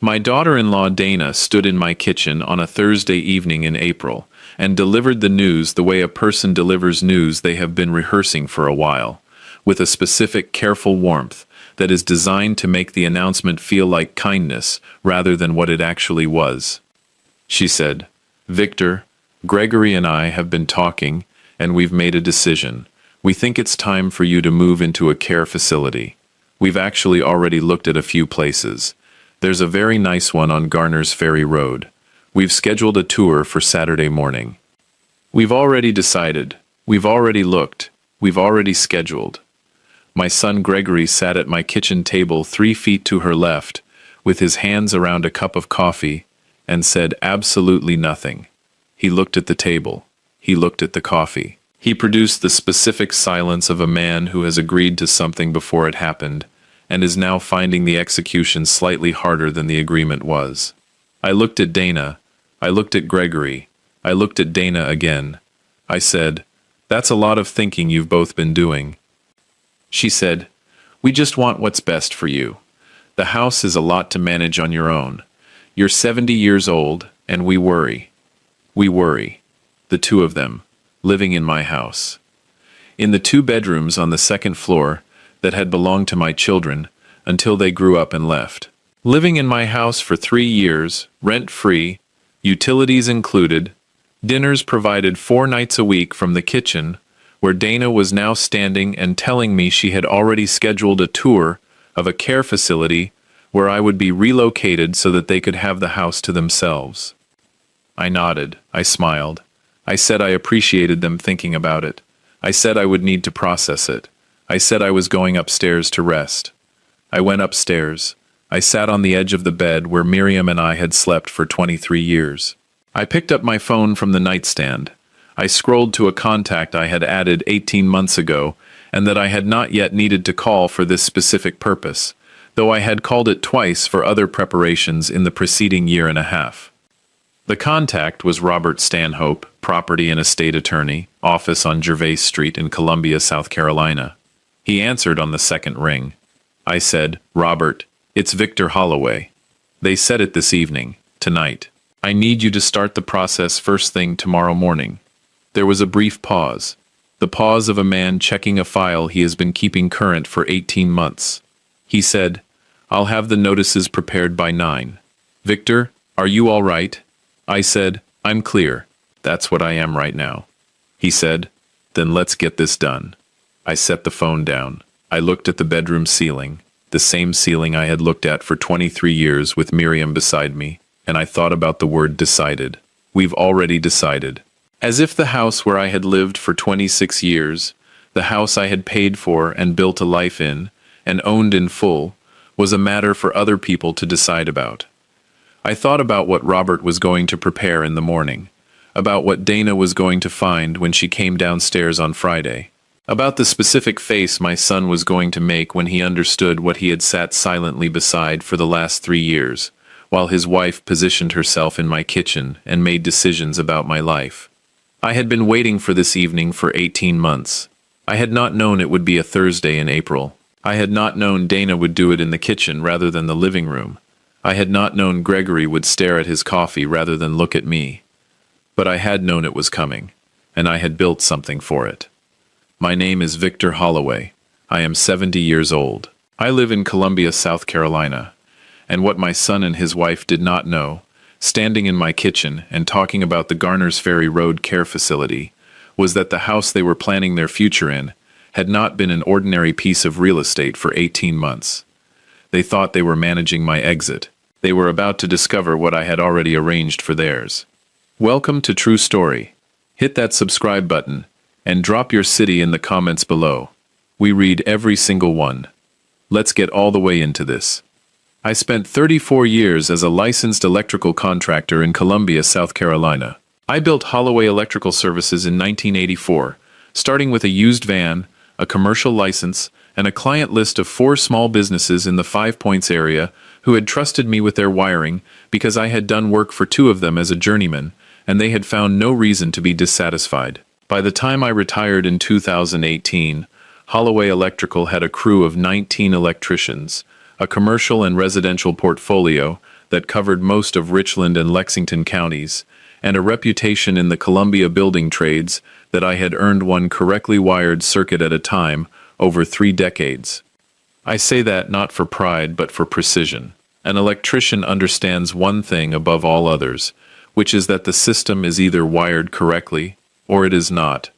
My daughter-in-law Dana stood in my kitchen on a Thursday evening in April and delivered the news the way a person delivers news they have been rehearsing for a while, with a specific careful warmth that is designed to make the announcement feel like kindness rather than what it actually was. She said, "Victor, Gregory and I have been talking, and we've made a decision. We think it's time for you to move into a care facility. We've actually already looked at a few places. There's a very nice one on Garner's Ferry Road. We've scheduled a tour for Saturday morning. We've already decided. We've already looked. We've already scheduled." My son Gregory sat at my kitchen table 3 feet to her left, with his hands around a cup of coffee, and said absolutely nothing. He looked at the table. He looked at the coffee. He produced the specific silence of a man who has agreed to something before it happened, and is now finding the execution slightly harder than the agreement was. I looked at Dana. I looked at Gregory. I looked at Dana again. I said, "That's a lot of thinking you've both been doing." She said, "We just want what's best for you. The house is a lot to manage on your own. You're 70 years old, and we worry. We worry. The two of them, living in my house. In the 2 bedrooms on the 2nd floor that had belonged to my children until they grew up and left. Living in my house for 3 years, rent-free, utilities included, dinners provided 4 nights a week from the kitchen, where Dana was now standing and telling me she had already scheduled a tour of a care facility where I would be relocated so that they could have the house to themselves. I nodded. I smiled. I said I appreciated them thinking about it. I said I would need to process it. I said I was going upstairs to rest. I went upstairs. I sat on the edge of the bed where Miriam and I had slept for 23 years. I picked up my phone from the nightstand. I scrolled to a contact I had added 18 months ago and that I had not yet needed to call for this specific purpose, though I had called it twice for other preparations in the preceding year and a half. The contact was Robert Stanhope, property and estate attorney, office on Gervais Street in Columbia, South Carolina. He answered on the 2nd ring. I said, "Robert, it's Victor Holloway. They said it this evening, tonight. I need you to start the process first thing tomorrow morning." There was a brief pause, the pause of a man checking a file he has been keeping current for 18 months. He said, "I'll have the notices prepared by 9. Victor, are you all right?" I said, "I'm clear. That's what I am right now." He said, "Then let's get this done." I set the phone down. I looked at the bedroom ceiling, the same ceiling I had looked at for 23 years with Miriam beside me, and I thought about the word decided. We've already decided. As if the house where I had lived for 26 years, the house I had paid for and built a life in, and owned in full, was a matter for other people to decide about. I thought about what Robert was going to prepare in the morning, about what Dana was going to find when she came downstairs on Friday, about the specific face my son was going to make when he understood what he had sat silently beside for the last 3 years, while his wife positioned herself in my kitchen and made decisions about my life. I had been waiting for this evening for 18 months. I had not known it would be a Thursday in April. I had not known Dana would do it in the kitchen rather than the living room. I had not known Gregory would stare at his coffee rather than look at me. But I had known it was coming, and I had built something for it. My name is Victor Holloway. I am 70 years old. I live in Columbia, South Carolina. And what my son and his wife did not know, standing in my kitchen and talking about the Garner's Ferry Road care facility, was that the house they were planning their future in had not been an ordinary piece of real estate for 18 months. They thought they were managing my exit. They were about to discover what I had already arranged for theirs. Welcome to True Story. Hit that subscribe button and drop your city in the comments below. We read every single one. Let's get all the way into this. I spent 34 years as a licensed electrical contractor in Columbia, South Carolina. I built Holloway Electrical Services in 1984, starting with a used van, a commercial license, and a client list of 4 small businesses in the Five Points area who had trusted me with their wiring because I had done work for 2 of them as a journeyman, and they had found no reason to be dissatisfied. By the time I retired in 2018, Holloway Electrical had a crew of 19 electricians, a commercial and residential portfolio that covered most of Richland and Lexington counties, and a reputation in the Columbia building trades that I had earned one correctly wired circuit at a time over 3 decades. I say that not for pride but for precision. An electrician understands one thing above all others, which is that the system is either wired correctly or it is not,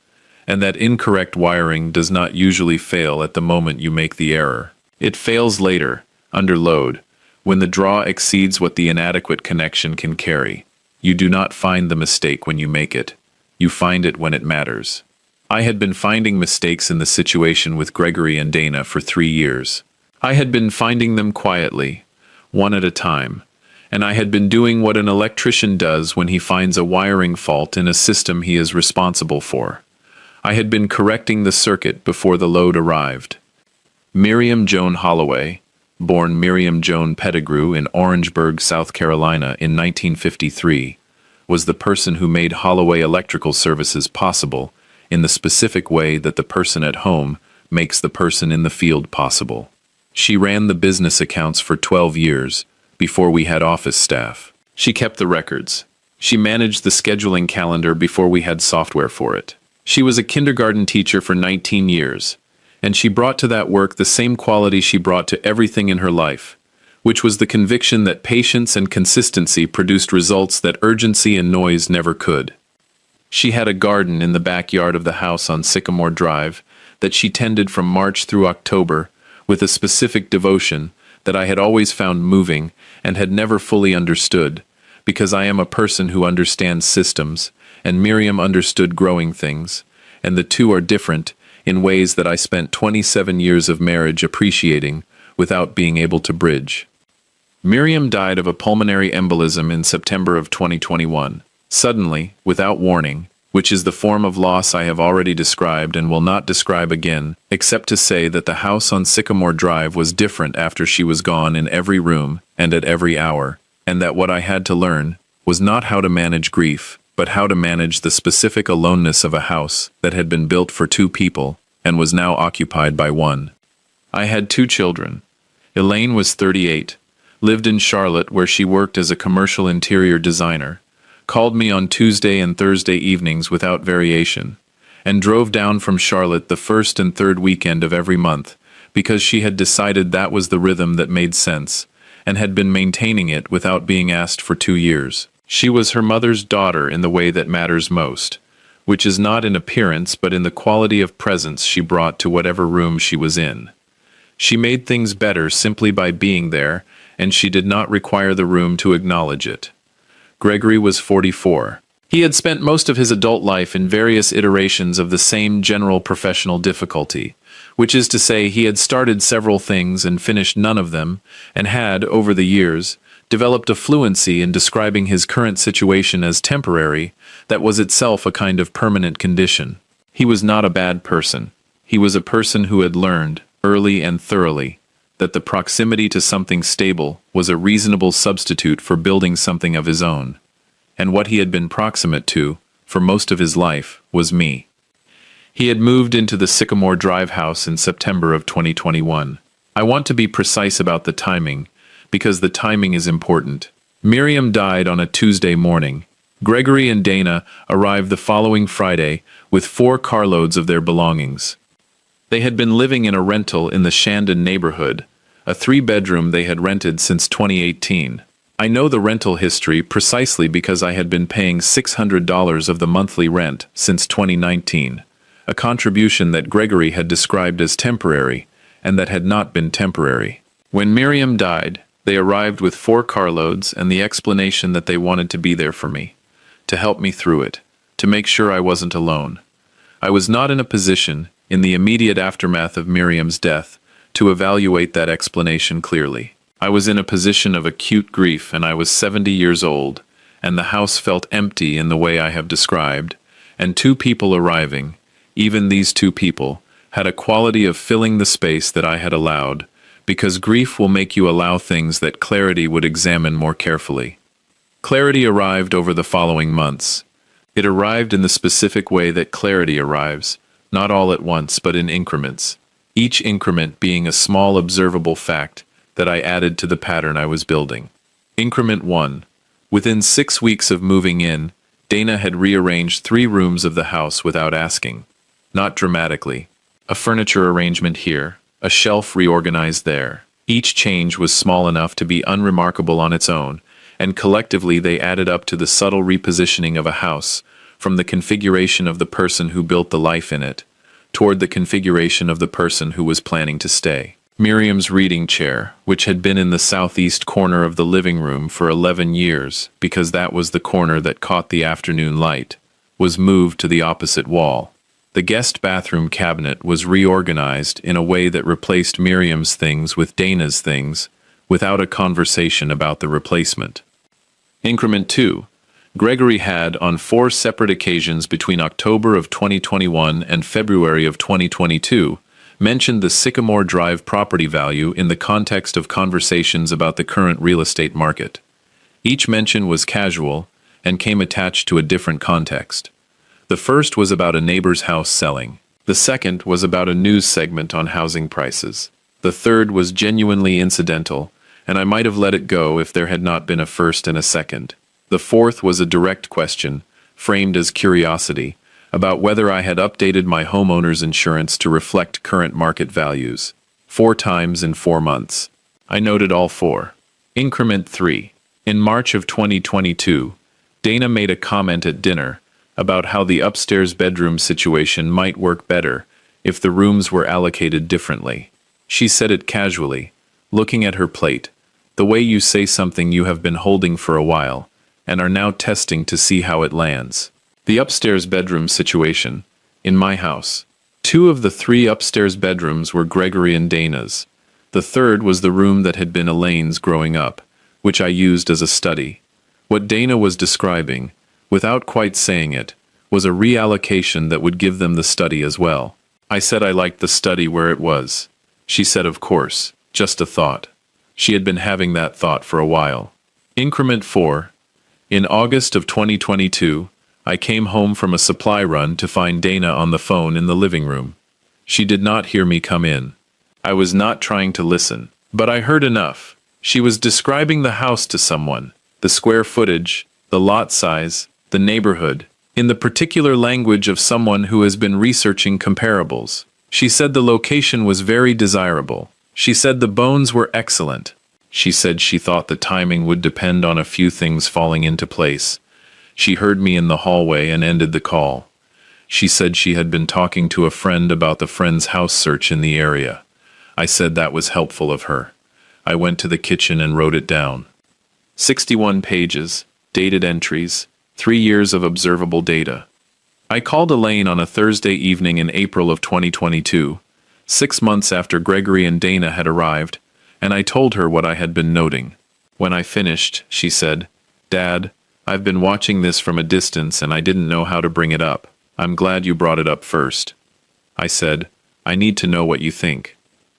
and that incorrect wiring does not usually fail at the moment you make the error. It fails later, under load, when the draw exceeds what the inadequate connection can carry. You do not find the mistake when you make it. You find it when it matters. I had been finding mistakes in the situation with Gregory and Dana for 3 years. I had been finding them quietly, one at a time, and I had been doing what an electrician does when he finds a wiring fault in a system he is responsible for. I had been correcting the circuit before the load arrived. Miriam Joan Holloway, born Miriam Joan Pettigrew in Orangeburg, South Carolina in 1953, was the person who made Holloway Electrical Services possible in the specific way that the person at home makes the person in the field possible. She ran the business accounts for 12 years before we had office staff. She kept the records. She managed the scheduling calendar before we had software for it. She was a kindergarten teacher for 19 years, and she brought to that work the same quality she brought to everything in her life, which was the conviction that patience and consistency produced results that urgency and noise never could. She had a garden in the backyard of the house on Sycamore Drive that she tended from March through October with a specific devotion that I had always found moving and had never fully understood, because I am a person who understands systems, and Miriam understood growing things, and the two are different in ways that I spent 27 years of marriage appreciating without being able to bridge. Miriam died of a pulmonary embolism in September of 2021, suddenly, without warning, which is the form of loss I have already described and will not describe again, except to say that the house on Sycamore Drive was different after she was gone in every room and at every hour, and that what I had to learn was not how to manage grief, but how to manage the specific aloneness of a house that had been built for 2 people and was now occupied by 1. I had 2 children. Elaine was 38, lived in Charlotte where she worked as a commercial interior designer, called me on Tuesday and Thursday evenings without variation, and drove down from Charlotte the first and third weekend of every month because she had decided that was the rhythm that made sense and had been maintaining it without being asked for 2 years. She was her mother's daughter in the way that matters most, which is not in appearance but in the quality of presence she brought to whatever room she was in. She made things better simply by being there, and she did not require the room to acknowledge it. Gregory was 44. He had spent most of his adult life in various iterations of the same general professional difficulty, which is to say he had started several things and finished none of them, and had, over the years, developed a fluency in describing his current situation as temporary that was itself a kind of permanent condition. He was not a bad person. He was a person who had learned, early and thoroughly, that the proximity to something stable was a reasonable substitute for building something of his own. And what he had been proximate to, for most of his life, was me. He had moved into the Sycamore Drive house in September of 2021. I want to be precise about the timing, because the timing is important. Miriam died on a Tuesday morning. Gregory and Dana arrived the following Friday with 4 carloads of their belongings. They had been living in a rental in the Shandon neighborhood, a 3-bedroom they had rented since 2018. I know the rental history precisely because I had been paying $600 of the monthly rent since 2019, a contribution that Gregory had described as temporary, and that had not been temporary. When Miriam died, they arrived with 4 carloads and the explanation that they wanted to be there for me, to help me through it, to make sure I wasn't alone. I was not in a position, in the immediate aftermath of Miriam's death, to evaluate that explanation clearly. I was in a position of acute grief and I was 70 years old, and the house felt empty in the way I have described, and 2 people arriving, even these 2 people, had a quality of filling the space that I had allowed, because grief will make you allow things that clarity would examine more carefully. Clarity arrived over the following months. It arrived in the specific way that clarity arrives, not all at once but in increments, each increment being a small observable fact that I added to the pattern I was building. Increment 1. Within 6 weeks of moving in, Dana had rearranged 3 rooms of the house without asking. Not dramatically. A furniture arrangement here, a shelf reorganized there. Each change was small enough to be unremarkable on its own, and collectively they added up to the subtle repositioning of a house, from the configuration of the person who built the life in it, toward the configuration of the person who was planning to stay. Miriam's reading chair, which had been in the southeast corner of the living room for 11 years because that was the corner that caught the afternoon light, was moved to the opposite wall. The guest bathroom cabinet was reorganized in a way that replaced Miriam's things with Dana's things, without a conversation about the replacement. Increment 2. Gregory had, on 4 separate occasions between October of 2021 and February of 2022, mentioned the Sycamore Drive property value in the context of conversations about the current real estate market. Each mention was casual and came attached to a different context. The first was about a neighbor's house selling. The second was about a news segment on housing prices. The third was genuinely incidental, and I might have let it go if there had not been a first and a second. The fourth was a direct question, framed as curiosity, about whether I had updated my homeowner's insurance to reflect current market values. 4 times in 4 months. I noted all 4. Increment 3. In March of 2022, Dana made a comment at dinner about how the upstairs bedroom situation might work better if the rooms were allocated differently. She said it casually, looking at her plate, the way you say something you have been holding for a while, and are now testing to see how it lands. The upstairs bedroom situation, in my house. 2 of the 3 upstairs bedrooms were Gregory and Dana's. The third was the room that had been Elaine's growing up, which I used as a study. What Dana was describing, without quite saying it, was a reallocation that would give them the study as well. I said I liked the study where it was. She said of course, just a thought. She had been having that thought for a while. Increment 4. In August of 2022, I came home from a supply run to find Dana on the phone in the living room. She did not hear me come in. I was not trying to listen, but I heard enough. She was describing the house to someone, the square footage, the lot size, the neighborhood, in the particular language of someone who has been researching comparables. She said the location was very desirable. She said the bones were excellent. She said she thought the timing would depend on a few things falling into place. She heard me in the hallway and ended the call. She said she had been talking to a friend about the friend's house search in the area. I said that was helpful of her. I went to the kitchen and wrote it down. 61 pages, dated entries, 3 years of observable data. I called Elaine on a Thursday evening in April of 2022, 6 months after Gregory and Dana had arrived, and I told her what I had been noting. When I finished, she said, "Dad, I've been watching this from a distance and I didn't know how to bring it up. I'm glad you brought it up first." I said, "I need to know what you think."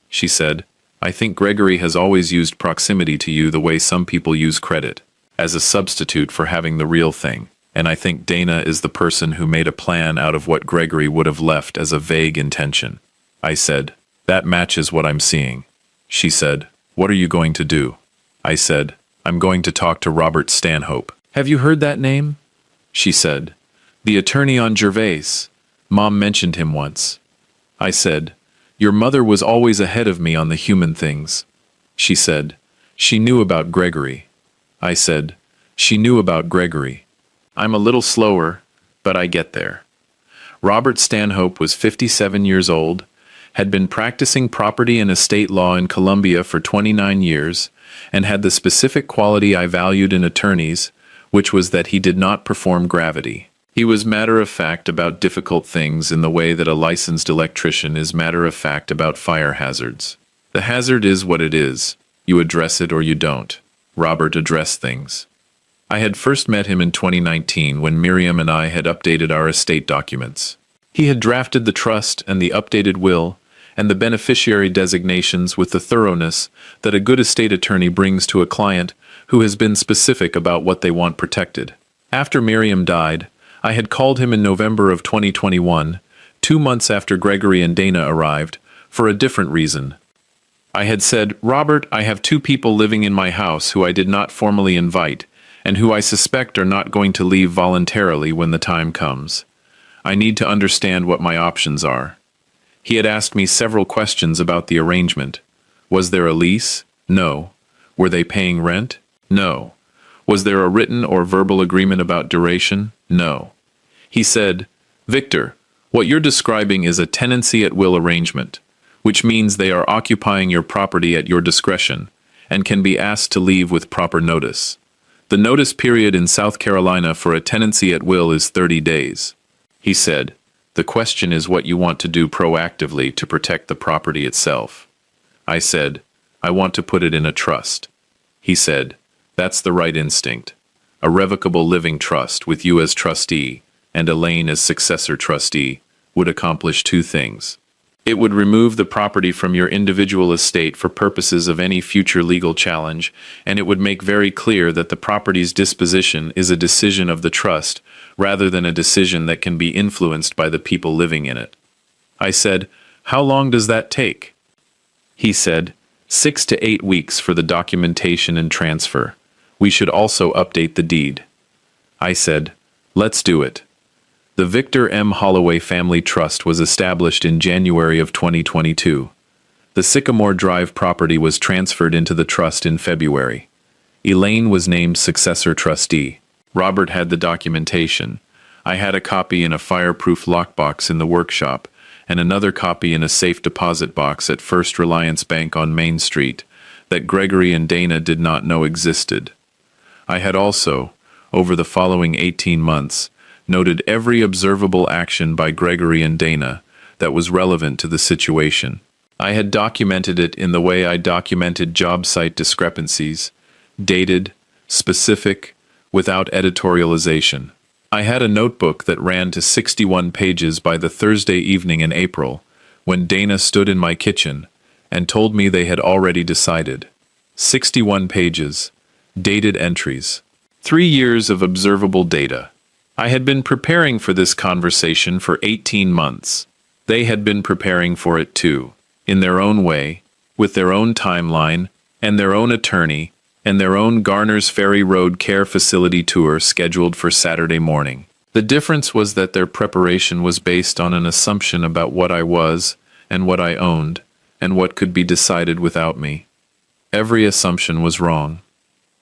She said, "I think Gregory has always used proximity to you the way some people use credit, as a substitute for having the real thing. And I think Dana is the person who made a plan out of what Gregory would have left as a vague intention." I said, "That matches what I'm seeing." She said, "What are you going to do?" I said, "I'm going to talk to Robert Stanhope." "Have you heard that name?" She said, "The attorney on Gervais. Mom mentioned him once." I said, "Your mother was always ahead of me on the human things." She said, "She knew about Gregory." I said, "She knew about Gregory. I'm a little slower, but I get there." Robert Stanhope was 57 years old, had been practicing property and estate law in Columbia for 29 years, and had the specific quality I valued in attorneys, which was that he did not perform gravity. He was matter-of-fact about difficult things in the way that a licensed electrician is matter-of-fact about fire hazards. The hazard is what it is. You address it or you don't. Robert addressed things. I had first met him in 2019 when Miriam and I had updated our estate documents. He had drafted the trust and the updated will, and the beneficiary designations with the thoroughness that a good estate attorney brings to a client who has been specific about what they want protected. After Miriam died, I had called him in November of 2021, 2 months after Gregory and Dana arrived, for a different reason. I had said, "Robert, I have 2 people living in my house who I did not formally invite, and who I suspect are not going to leave voluntarily when the time comes. I need to understand what my options are." He had asked me several questions about the arrangement. Was there a lease? No. Were they paying rent? No. Was there a written or verbal agreement about duration? No. He said, "Victor, what you're describing is a tenancy at will arrangement, which means they are occupying your property at your discretion and can be asked to leave with proper notice. The notice period in South Carolina for a tenancy at will is 30 days. He said, "The question is what you want to do proactively to protect the property itself." I said, "I want to put it in a trust." He said, "That's the right instinct. A revocable living trust with you as trustee and Elaine as successor trustee would accomplish 2 things. It would remove the property from your individual estate for purposes of any future legal challenge, and it would make very clear that the property's disposition is a decision of the trust rather than a decision that can be influenced by the people living in it." I said, "How long does that take?" He said, 6 to 8 weeks for the documentation and transfer. We should also update the deed." I said, "Let's do it." The Victor M. Holloway Family Trust was established in January of 2022. The Sycamore Drive property was transferred into the trust in February. Elaine was named successor trustee. Robert had the documentation. I had a copy in a fireproof lockbox in the workshop, and another copy in a safe deposit box at First Reliance Bank on Main Street that Gregory and Dana did not know existed. I had also, over the following 18 months, noted every observable action by Gregory and Dana that was relevant to the situation. I had documented it in the way I documented job site discrepancies, dated, specific, without editorialization. I had a notebook that ran to 61 pages by the Thursday evening in April, when Dana stood in my kitchen and told me they had already decided. 61 pages, dated entries, 3 years of observable data. I had been preparing for this conversation for 18 months. They had been preparing for it too, in their own way, with their own timeline, and their own attorney, and their own Garner's Ferry Road Care Facility tour scheduled for Saturday morning. The difference was that their preparation was based on an assumption about what I was, and what I owned, and what could be decided without me. Every assumption was wrong.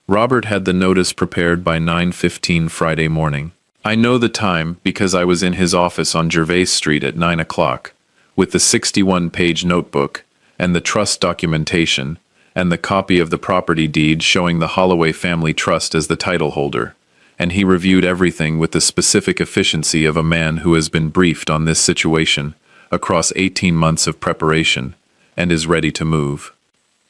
Robert had the notice prepared by 9:15 Friday morning. I know the time because I was in his office on Gervais Street at 9 o'clock, with the 61-page notebook, and the trust documentation, and the copy of the property deed showing the Holloway Family Trust as the title holder, and he reviewed everything with the specific efficiency of a man who has been briefed on this situation across 18 months of preparation, and is ready to move.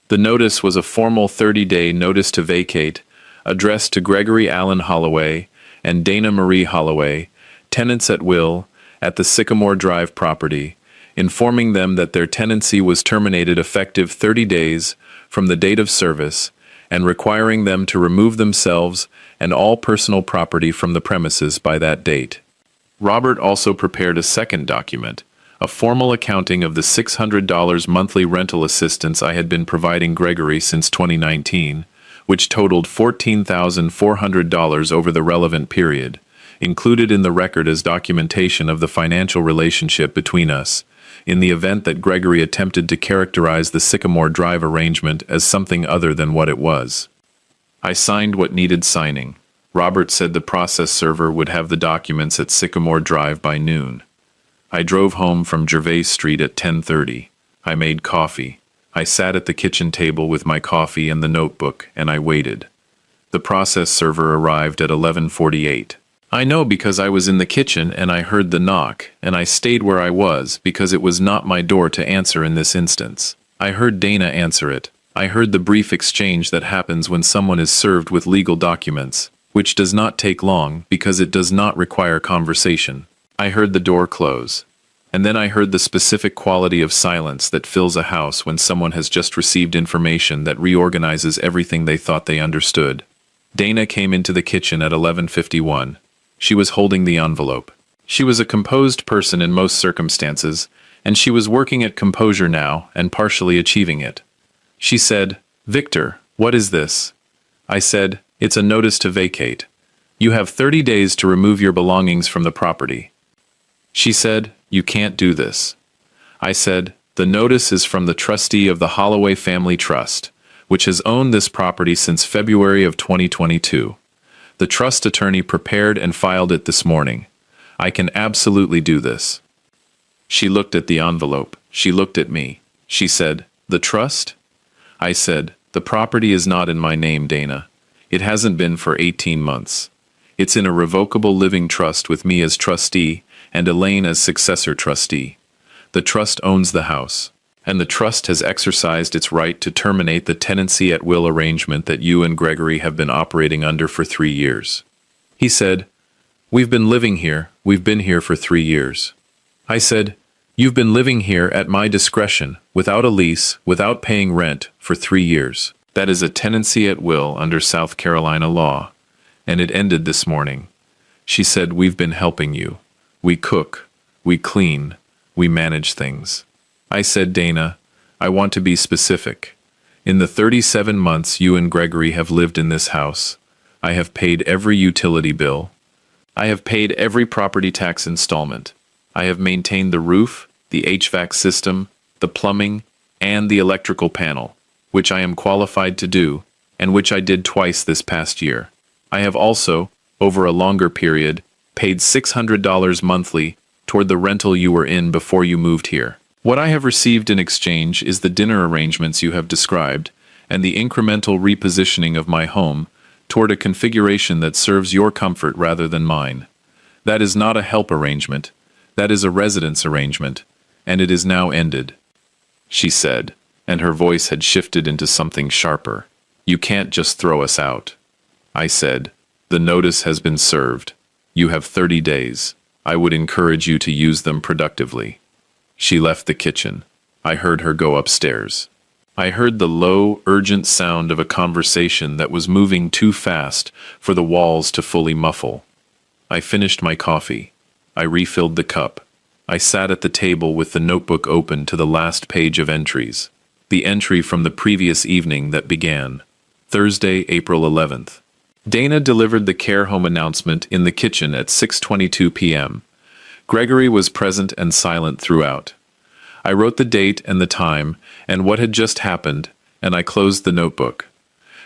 The notice was a formal 30-day notice to vacate, addressed to Gregory Allen Holloway and Dana Marie Holloway, tenants at will, at the Sycamore Drive property, informing them that their tenancy was terminated effective 30 days from the date of service, and requiring them to remove themselves and all personal property from the premises by that date. Robert also prepared a second document, a formal accounting of the $600 monthly rental assistance I had been providing Gregory since 2019, which totaled $14,400 over the relevant period, included in the record as documentation of the financial relationship between us, in the event that Gregory attempted to characterize the Sycamore Drive arrangement as something other than what it was. I signed what needed signing. Robert said the process server would have the documents at Sycamore Drive by noon. I drove home from Gervais Street at 10:30. I made coffee. I sat at the kitchen table with my coffee and the notebook, and I waited. The process server arrived at 11:48. I know because I was in the kitchen and I heard the knock, and I stayed where I was because it was not my door to answer in this instance. I heard Dana answer it. I heard the brief exchange that happens when someone is served with legal documents, which does not take long because it does not require conversation. I heard the door close. And then I heard the specific quality of silence that fills a house when someone has just received information that reorganizes everything they thought they understood. Dana came into the kitchen at 11:51. She was holding the envelope. She was a composed person in most circumstances, and she was working at composure now and partially achieving it. She said, "Victor, what is this?" I said, "It's a notice to vacate. You have 30 days to remove your belongings from the property." She said, "You can't do this." I said, "The notice is from the trustee of the Holloway Family Trust, which has owned this property since February of 2022. The trust attorney prepared and filed it this morning. I can absolutely do this." She looked at the envelope. She looked at me. She said, "The trust?" I said, "The property is not in my name, Dana. It hasn't been for 18 months. It's in a revocable living trust with me as trustee and Elaine as successor trustee. The trust owns the house, and the trust has exercised its right to terminate the tenancy at will arrangement that you and Gregory have been operating under for 3 years." He said, "We've been living here. We've been here for 3 years." I said, "You've been living here at my discretion, without a lease, without paying rent, for 3 years. That is a tenancy at will under South Carolina law, and it ended this morning." She said, "We've been helping you. We cook, we clean, we manage things." I said, "Dana, I want to be specific. In the 37 months you and Gregory have lived in this house, I have paid every utility bill. I have paid every property tax installment. I have maintained the roof, the HVAC system, the plumbing, and the electrical panel, which I am qualified to do, and which I did twice this past year. I have also, over a longer period, paid $600 monthly toward the rental you were in before you moved here. What I have received in exchange is the dinner arrangements you have described, and the incremental repositioning of my home toward a configuration that serves your comfort rather than mine. That is not a help arrangement. That is a residence arrangement, and it is now ended," she said, and her voice had shifted into something sharper. "You can't just throw us out." I said, "The notice has been served. You have 30 days. I would encourage you to use them productively." She left the kitchen. I heard her go upstairs. I heard the low, urgent sound of a conversation that was moving too fast for the walls to fully muffle. I finished my coffee. I refilled the cup. I sat at the table with the notebook open to the last page of entries. The entry from the previous evening that began, Thursday, April 11th. Dana delivered the care home announcement in the kitchen at 6:22 p.m. Gregory was present and silent throughout. I wrote the date and the time and what had just happened, and I closed the notebook.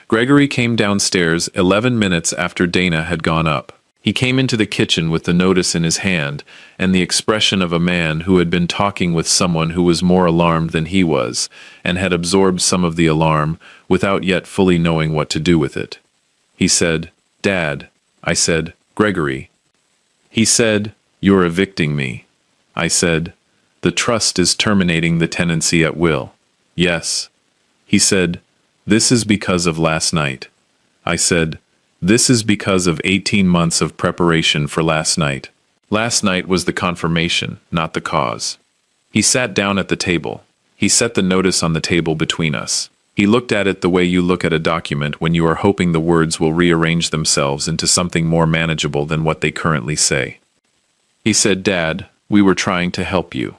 Gregory came downstairs 11 minutes after Dana had gone up. He came into the kitchen with the notice in his hand and the expression of a man who had been talking with someone who was more alarmed than he was and had absorbed some of the alarm without yet fully knowing what to do with it. He said, "Dad." I said, "Gregory." He said, "You're evicting me." I said, "The trust is terminating the tenancy at will." "Yes." He said, "This is because of last night." I said, "This is because of 18 months of preparation for last night." Last night was the confirmation, not the cause. He sat down at the table. He set the notice on the table between us. He looked at it the way you look at a document when you are hoping the words will rearrange themselves into something more manageable than what they currently say. He said, "Dad, we were trying to help you."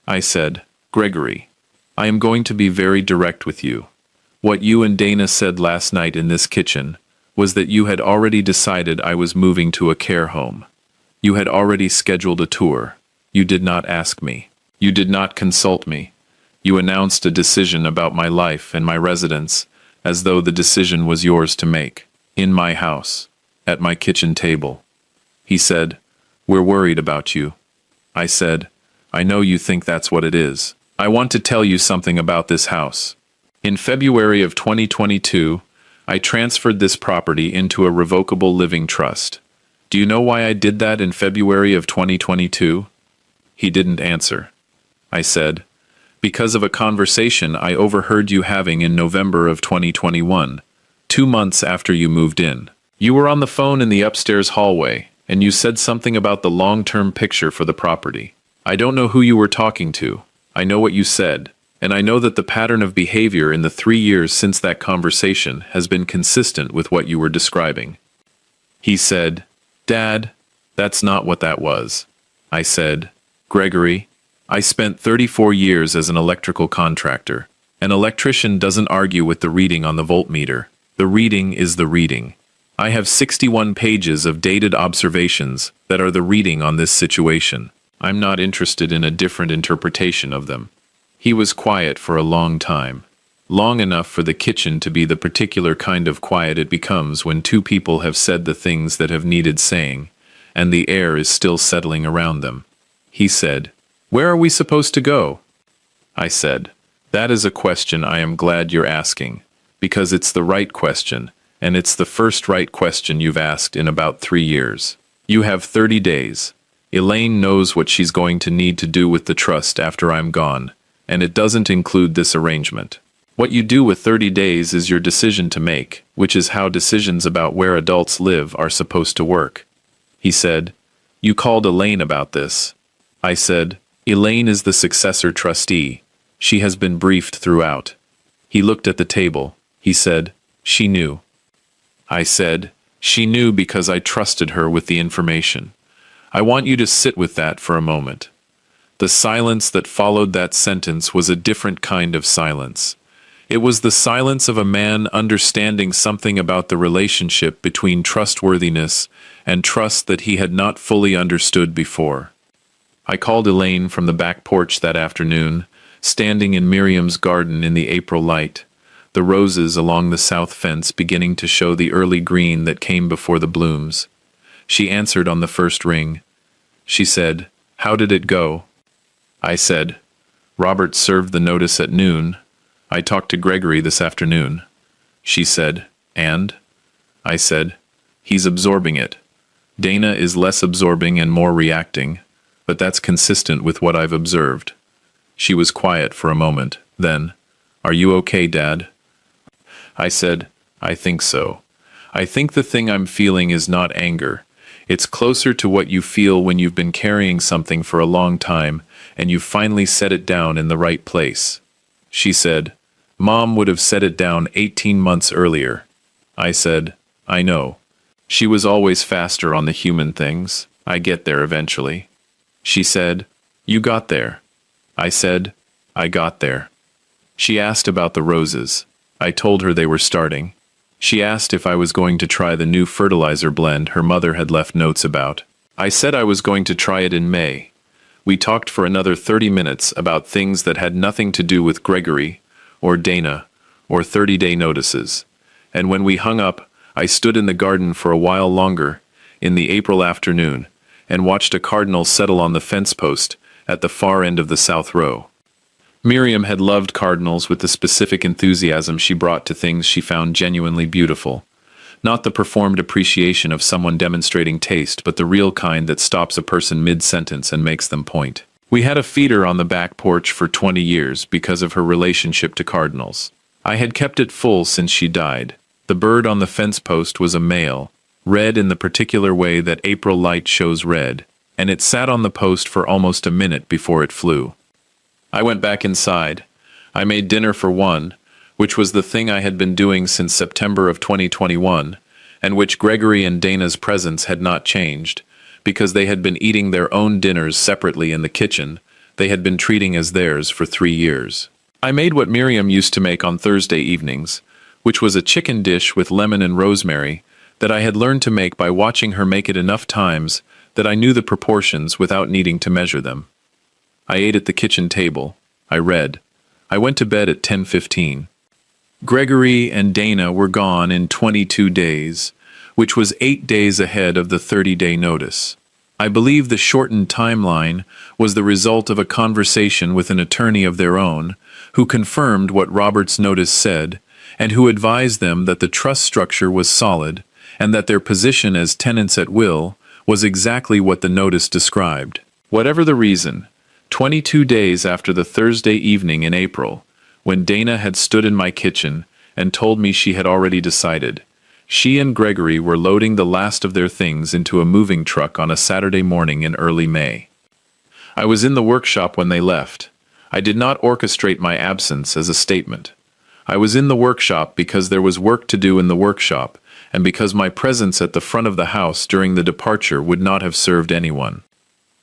I said, "Gregory, I am going to be very direct with you. What you and Dana said last night in this kitchen was that you had already decided I was moving to a care home. You had already scheduled a tour. You did not ask me. You did not consult me. You announced a decision about my life and my residence as though the decision was yours to make, in my house, at my kitchen table." He said, "We're worried about you." I said, "I know you think that's what it is. I want to tell you something about this house. In February of 2022, I transferred this property into a revocable living trust. Do you know why I did that in February of 2022? He didn't answer. I said, "Because of a conversation I overheard you having in November of 2021, 2 months after you moved in. You were on the phone in the upstairs hallway, and you said something about the long-term picture for the property. I don't know who you were talking to. I know what you said, and I know that the pattern of behavior in the 3 years since that conversation has been consistent with what you were describing." He said, "Dad, that's not what that was." I said, "Gregory, I spent 34 years as an electrical contractor. An electrician doesn't argue with the reading on the voltmeter. The reading is the reading. I have 61 pages of dated observations that are the reading on this situation. I'm not interested in a different interpretation of them. He was quiet for a long time. Long enough for the kitchen to be the particular kind of quiet it becomes when two people have said the things that have needed saying, and the air is still settling around them. He said, "Where are we supposed to go?" I said, "That is a question I am glad you're asking, because it's the right question, and it's the first right question you've asked in about 3 years. You have 30 days. Elaine knows what she's going to need to do with the trust after I'm gone, and it doesn't include this arrangement. What you do with 30 days is your decision to make, which is how decisions about where adults live are supposed to work." He said, "You called Elaine about this." I said, "Elaine is the successor trustee. She has been briefed throughout." He looked at the table. He said, "She knew." I said, "She knew because I trusted her with the information." I want you to sit with that for a moment. The silence that followed that sentence was a different kind of silence. It was the silence of a man understanding something about the relationship between trustworthiness and trust that he had not fully understood before. I called Elaine from the back porch that afternoon, standing in Miriam's garden in the April light, the roses along the south fence beginning to show the early green that came before the blooms. She answered on the first ring. She said, "How did it go?" I said, "Robert served the notice at noon. I talked to Gregory this afternoon." She said, "And?" I said, "He's absorbing it. Dana is less absorbing and more reacting, but that's consistent with what I've observed." She was quiet for a moment. Then, "Are you okay, Dad?" I said, "I think so. I think the thing I'm feeling is not anger. It's closer to what you feel when you've been carrying something for a long time and you finally set it down in the right place." She said, "Mom would have set it down 18 months earlier." I said, "I know. She was always faster on the human things. I get there eventually." She said, "You got there." I said, "I got there." She asked about the roses. I told her they were starting. She asked if I was going to try the new fertilizer blend her mother had left notes about. I said I was going to try it in May. We talked for another 30 minutes about things that had nothing to do with Gregory, or Dana, or 30-day notices. And when we hung up, I stood in the garden for a while longer, in the April afternoon, and watched a cardinal settle on the fence post at the far end of the south row. Miriam had loved cardinals with the specific enthusiasm she brought to things she found genuinely beautiful. Not the performed appreciation of someone demonstrating taste, but the real kind that stops a person mid-sentence and makes them point. We had a feeder on the back porch for 20 years because of her relationship to cardinals. I had kept it full since she died. The bird on the fence post was a male, red in the particular way that April light shows red, and it sat on the post for almost a minute before it flew. I went back inside. I made dinner for one, which was the thing I had been doing since September of 2021, and which Gregory and Dana's presence had not changed, because they had been eating their own dinners separately in the kitchen they had been treating as theirs for 3 years. I made what Miriam used to make on Thursday evenings, which was a chicken dish with lemon and rosemary that I had learned to make by watching her make it enough times that I knew the proportions without needing to measure them. I ate at the kitchen table. I read. I went to bed at 10:15. Gregory and Dana were gone in 22 days, which was 8 days ahead of the 30-day notice. I believe the shortened timeline was the result of a conversation with an attorney of their own, who confirmed what Robert's notice said, and who advised them that the trust structure was solid, and that their position as tenants at will was exactly what the notice described. Whatever the reason, 22 days after the Thursday evening in April, when Dana had stood in my kitchen and told me she had already decided, she and Gregory were loading the last of their things into a moving truck on a Saturday morning in early May. I was in the workshop when they left. I did not orchestrate my absence as a statement. I was in the workshop because there was work to do in the workshop, and because my presence at the front of the house during the departure would not have served anyone.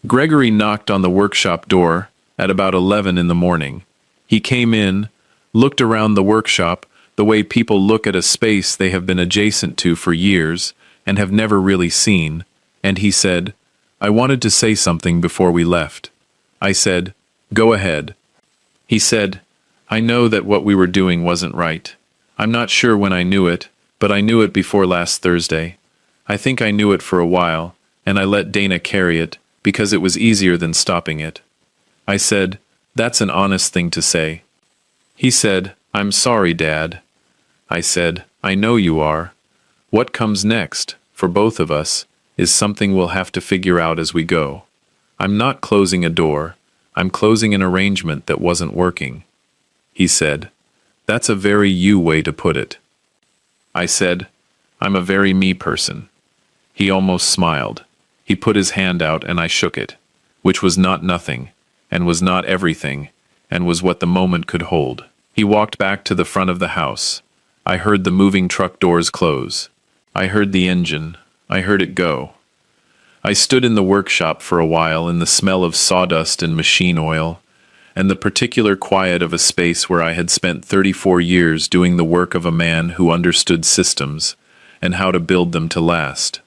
Gregory knocked on the workshop door at about 11 in the morning. He came in, looked around the workshop the way people look at a space they have been adjacent to for years and have never really seen, and he said, "I wanted to say something before we left." I said, "Go ahead." He said, "I know that what we were doing wasn't right. I'm not sure when I knew it, but I knew it before last Thursday. I think I knew it for a while, and I let Dana carry it because it was easier than stopping it." I said, "That's an honest thing to say." He said, "I'm sorry, Dad." I said, "I know you are. What comes next, for both of us, is something we'll have to figure out as we go. I'm not closing a door, I'm closing an arrangement that wasn't working." He said, "That's a very you way to put it." I said, "I'm a very me person." He almost smiled. He put his hand out and I shook it, which was not nothing, and was not everything, and was what the moment could hold. He walked back to the front of the house. I heard the moving truck doors close. I heard the engine. I heard it go. I stood in the workshop for a while in the smell of sawdust and machine oil, and the particular quiet of a space where I had spent 34 years doing the work of a man who understood systems and how to build them to last.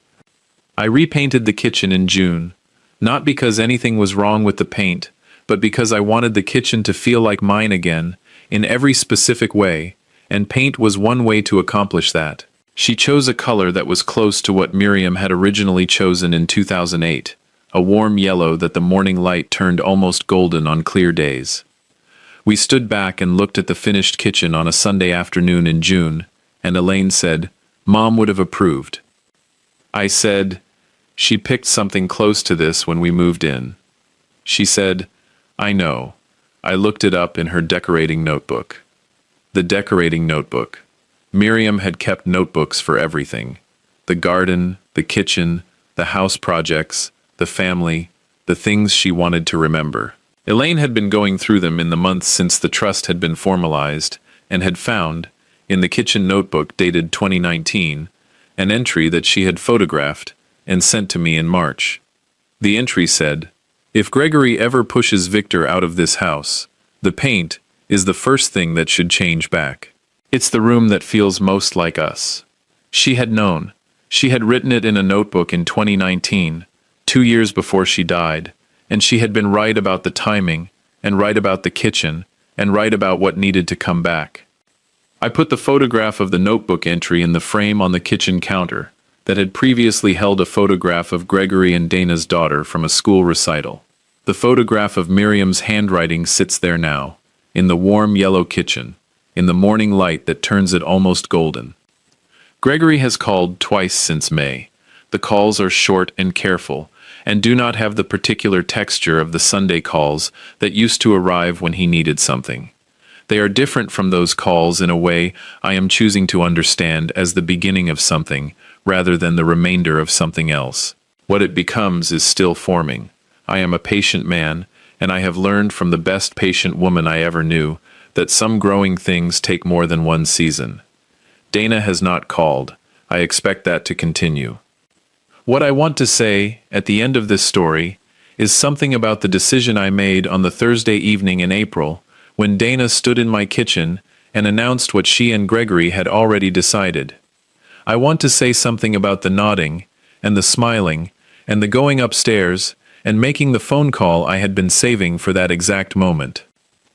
I repainted the kitchen in June, not because anything was wrong with the paint, but because I wanted the kitchen to feel like mine again, in every specific way, and paint was one way to accomplish that. She chose a color that was close to what Miriam had originally chosen in 2008, a warm yellow that the morning light turned almost golden on clear days. We stood back and looked at the finished kitchen on a Sunday afternoon in June, and Elaine said, "Mom would have approved." I said, "She picked something close to this when we moved in." She said, "I know." I looked it up in her decorating notebook. The decorating notebook. Miriam had kept notebooks for everything. The garden, the kitchen, the house projects, the family, the things she wanted to remember. Elaine had been going through them in the months since the trust had been formalized, and had found, in the kitchen notebook dated 2019, an entry that she had photographed and sent to me in March. The entry said, "If Gregory ever pushes Victor out of this house, the paint is the first thing that should change back. It's the room that feels most like us." She had known. She had written it in a notebook in 2019, 2 years before she died, and she had been right about the timing, and right about the kitchen, and right about what needed to come back. I put the photograph of the notebook entry in the frame on the kitchen counter that had previously held a photograph of Gregory and Dana's daughter from a school recital. The photograph of Miriam's handwriting sits there now, in the warm yellow kitchen, in the morning light that turns it almost golden. Gregory has called twice since May. The calls are short and careful, and do not have the particular texture of the Sunday calls that used to arrive when he needed something. They are different from those calls in a way I am choosing to understand as the beginning of something, rather than the remainder of something else. What it becomes is still forming. I am a patient man, and I have learned from the best patient woman I ever knew that some growing things take more than one season. Dana has not called. I expect that to continue. What I want to say, at the end of this story, is something about the decision I made on the Thursday evening in April, when Dana stood in my kitchen and announced what she and Gregory had already decided. I want to say something about the nodding, and the smiling, and the going upstairs, and making the phone call I had been saving for that exact moment.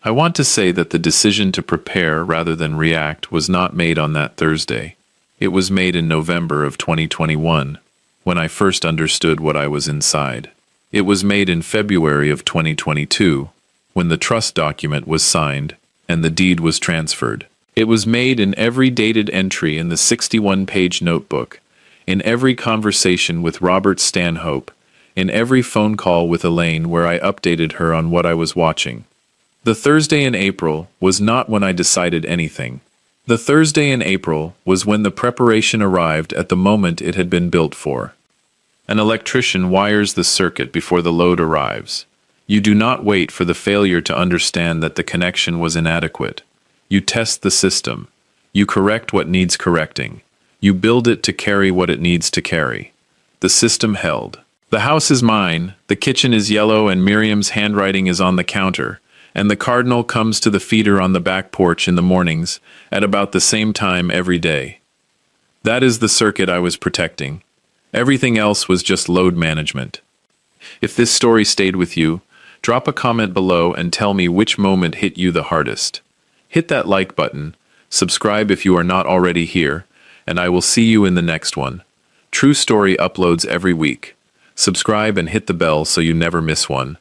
I want to say that the decision to prepare rather than react was not made on that Thursday. It was made in November of 2021, when I first understood what I was inside. It was made in February of 2022, when the trust document was signed and the deed was transferred. It was made in every dated entry in the 61-page notebook, in every conversation with Robert Stanhope, in every phone call with Elaine where I updated her on what I was watching. The Thursday in April was not when I decided anything. The Thursday in April was when the preparation arrived at the moment it had been built for. An electrician wires the circuit before the load arrives. You do not wait for the failure to understand that the connection was inadequate. You test the system. You correct what needs correcting. You build it to carry what it needs to carry. The system held. The house is mine, the kitchen is yellow, and Miriam's handwriting is on the counter, And the cardinal comes to the feeder on the back porch in the mornings at about the same time every day. That is the circuit I was protecting. Everything else was just load management. If this story stayed with you, drop a comment below and tell me which moment hit you the hardest. Hit that like button, subscribe if you are not already here, and I will see you in the next one. True Story uploads every week. Subscribe and hit the bell so you never miss one.